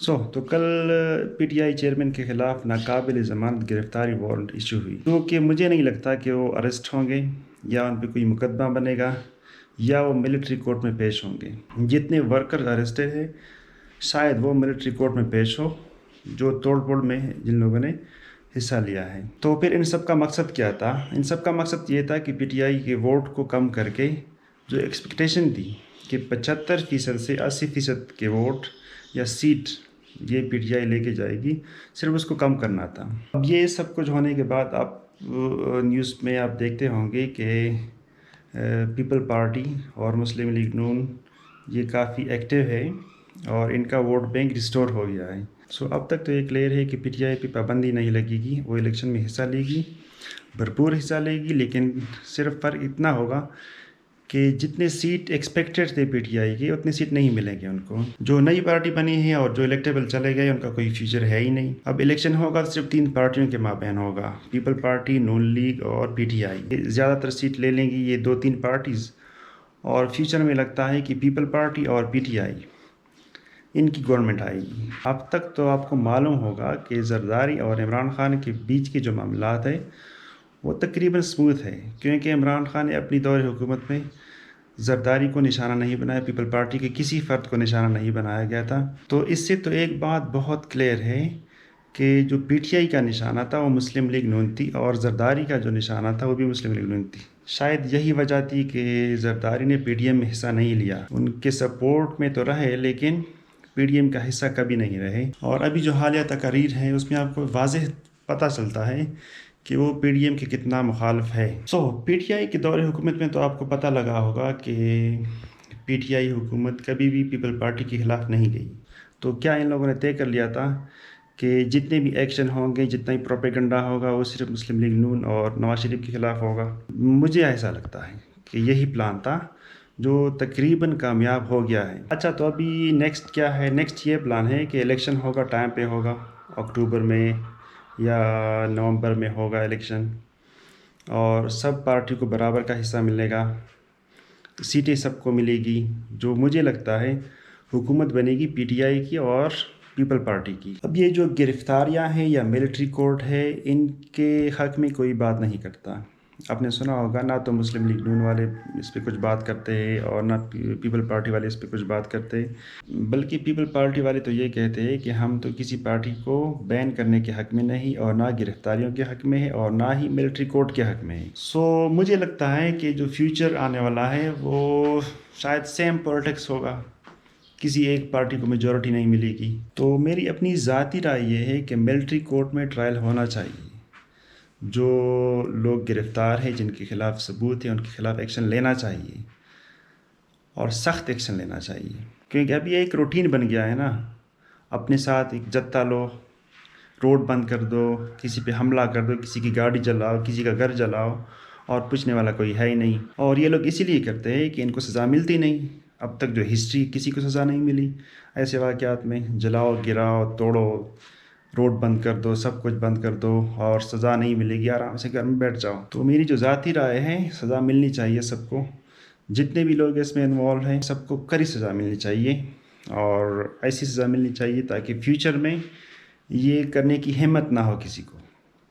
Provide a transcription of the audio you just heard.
تو کل P T I chairman کے خلاف ناقابل ضمانت گرفتاری وارنٹ ایشو ہوئی، کیونکہ مجھے نہیں لگتا کہ وہ اریسٹ ہوں گے یا ان پہ کوئی مقدمہ بنے گا یا وہ ملٹری کورٹ میں پیش ہوں گے۔ جتنے ورکر اریسٹڈ ہیں شاید وہ ملٹری کورٹ میں پیش ہو، جو توڑ پھوڑ میں جن لوگوں نے حصہ لیا ہے۔ تو پھر ان سب کا مقصد کیا تھا؟ ان سب کا مقصد یہ تھا کہ پی ٹی آئی کے ووٹ کو کم کر کے جو ایکسپیکٹیشن تھی کہ 75% سے 80% کے ووٹ یا سیٹ یہ پی ٹی آئی لے کے جائے گی، صرف اس کو کم کرنا تھا۔ اب یہ سب کچھ ہونے کے بعد آپ نیوز میں آپ دیکھتے ہوں گے کہ پیپل پارٹی اور مسلم لیگ نون یہ کافی ایکٹیو ہے اور ان کا ووٹ بینک ریسٹور ہو گیا ہے۔ اب تک تو یہ کلیئر ہے کہ پی ٹی آئی پہ پابندی نہیں لگے گی، وہ الیکشن میں حصہ لے گی، بھرپور حصہ لے گی، لیکن صرف فرق اتنا ہوگا کہ جتنے سیٹ ایکسپیکٹڈ تھے پی ٹی آئی کے اتنے سیٹ نہیں ملیں گے ان کو۔ جو نئی پارٹی بنی ہے اور جو الیکٹیبل چلے گئے ان کا کوئی فیوچر ہے ہی نہیں۔ اب الیکشن ہوگا صرف 3 پارٹیوں کے مابین ہوگا، پیپل پارٹی، نون لیگ اور پی ٹی آئی۔ زیادہ تر سیٹ لے لیں گی یہ 2-3 پارٹیز، اور فیوچر میں لگتا ہے کہ پیپل پارٹی اور پی ٹی آئی ان کی گورنمنٹ آئے گی۔ اب تک تو آپ کو معلوم ہوگا کہ زرداری اور عمران خان کے بیچ کے جو معاملات ہیں وہ تقریباً سموتھ ہے، کیونکہ عمران خان نے اپنی دور حکومت میں زرداری کو نشانہ نہیں بنایا، پیپل پارٹی کے کسی فرد کو نشانہ نہیں بنایا گیا تھا۔ تو اس سے تو ایک بات بہت کلیئر ہے کہ جو پی ٹی آئی کا نشانہ تھا وہ مسلم لیگ نون تھی، اور زرداری کا جو نشانہ تھا وہ بھی مسلم لیگ نون تھی۔ شاید یہی وجہ تھی کہ زرداری نے پی ڈی ایم میں حصہ نہیں لیا، ان کے سپورٹ میں تو رہے لیکن پی ڈی ایم کا حصہ کبھی نہیں رہے۔ اور ابھی جو حالیہ تقاریر ہیں اس میں آپ کو واضح پتہ چلتا ہے کہ وہ پی ڈی ایم کے کتنا مخالف ہے۔ پی ٹی آئی کے دور حکومت میں تو آپ کو پتہ لگا ہوگا کہ پی ٹی آئی حکومت کبھی بھی پیپل پارٹی کے خلاف نہیں گئی۔ تو کیا ان لوگوں نے طے کر لیا تھا کہ جتنے بھی ایکشن ہوں گے، جتنا ہی پروپیگنڈا ہوگا وہ صرف مسلم لیگ نون اور نواز شریف کے خلاف ہوگا؟ مجھے ایسا لگتا ہے کہ یہی پلان تھا جو تقریباً کامیاب ہو گیا ہے۔ اچھا، تو ابھی نیکسٹ کیا ہے؟ نیکسٹ یہ پلان ہے کہ الیکشن ہوگا، ٹائم پہ ہوگا، اکتوبر میں یا نومبر میں ہوگا الیکشن، اور سب پارٹی کو برابر کا حصہ ملے گا، سیٹیں سب کو ملے گی۔ جو مجھے لگتا ہے حکومت بنے گی پی ٹی آئی کی اور پیپل پارٹی کی۔ اب یہ جو گرفتاریاں ہیں یا ملٹری کورٹ ہے، ان کے حق میں کوئی بات نہیں کرتا۔ آپ نے سنا ہوگا نہ تو مسلم لیگ نون والے اس پہ کچھ بات کرتے ہیں اور نہ پیپل پارٹی والے اس پہ کچھ بات کرتے، بلکہ پیپل پارٹی والے تو یہ کہتے ہیں کہ ہم تو کسی پارٹی کو بین کرنے کے حق میں نہیں، اور نہ گرفتاریوں کے حق میں ہے، اور نہ ہی ملٹری کورٹ کے حق میں ہے۔ مجھے لگتا ہے کہ جو فیوچر آنے والا ہے وہ شاید سیم پولیٹکس ہوگا، کسی ایک پارٹی کو میجورٹی نہیں ملے گی۔ تو میری اپنی ذاتی رائے یہ ہے کہ ملٹری کورٹ میں ٹرائل ہونا چاہیے، جو لوگ گرفتار ہیں، جن کے خلاف ثبوت ہے، ان کے خلاف ایکشن لینا چاہیے، اور سخت ایکشن لینا چاہیے، کیونکہ اب یہ ایک روٹین بن گیا ہے نا۔ اپنے ساتھ ایک جتھا لو، روڈ بند کر دو، کسی پہ حملہ کر دو، کسی کی گاڑی جلاؤ، کسی کا گھر جلاؤ، اور پوچھنے والا کوئی ہے ہی نہیں۔ اور یہ لوگ اسی لیے کرتے ہیں کہ ان کو سزا ملتی نہیں۔ اب تک جو ہسٹری کسی کو سزا نہیں ملی ایسے واقعات میں، جلاؤ، گراؤ، توڑو، روڈ بند کر دو، سب کچھ بند کر دو، اور سزا نہیں ملے گی، آرام سے گھر میں بیٹھ جاؤ۔ تو میری جو ذاتی رائے ہے، سزا ملنی چاہیے سب کو، جتنے بھی لوگ اس میں انوالو ہیں سب کو کڑی سزا ملنی چاہیے، اور ایسی سزا ملنی چاہیے تاکہ فیوچر میں یہ کرنے کی ہمت نہ ہو کسی کو۔